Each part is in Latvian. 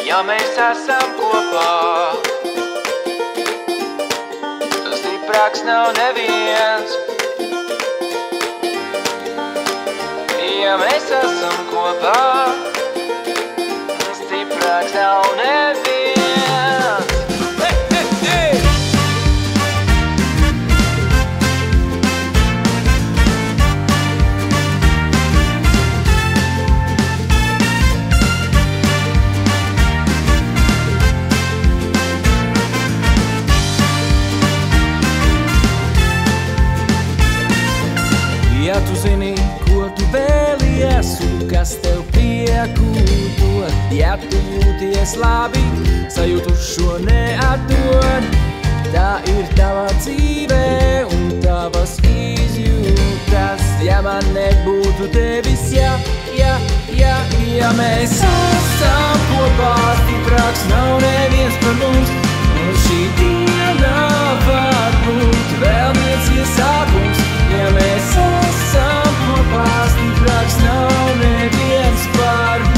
ja mēs esam kopā. Stiprāks nav neviens, ja mēs esam kopā. Stiprāks nav neviens. Ja tu zini, ko tu vēlies un kas tev prieku dod, ja tu jūties labi, sajūtu šo neatdod. Tā ir tava dzīve un tavas izjūtas, ja man nebūtu tevis, ja mēs esam kopā. Stiprāks nav neviens par mums, un šī diena var būt vēl viens iesākums. Ja mēs esam kopā, stiprāks nav neviens par mums.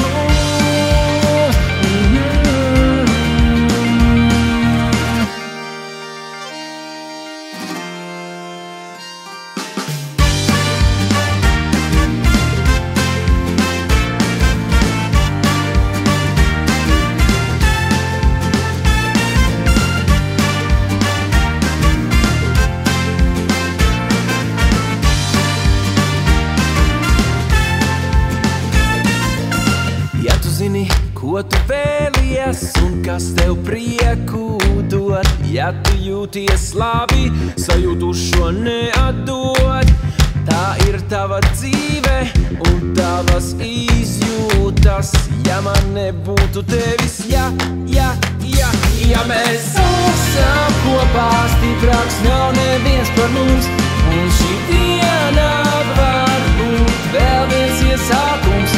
Zini, ko tu vēlies un kas tev prieku dod, ja tu jūties labi, sajūtu šo neatdod. Tā ir tava dzīve un tavas izjūtas, ja man nebūtu tevis, ja mēs esam kopā. Stiprāks nav neviens par mums, un šī diena var būt vēl viens iesākums.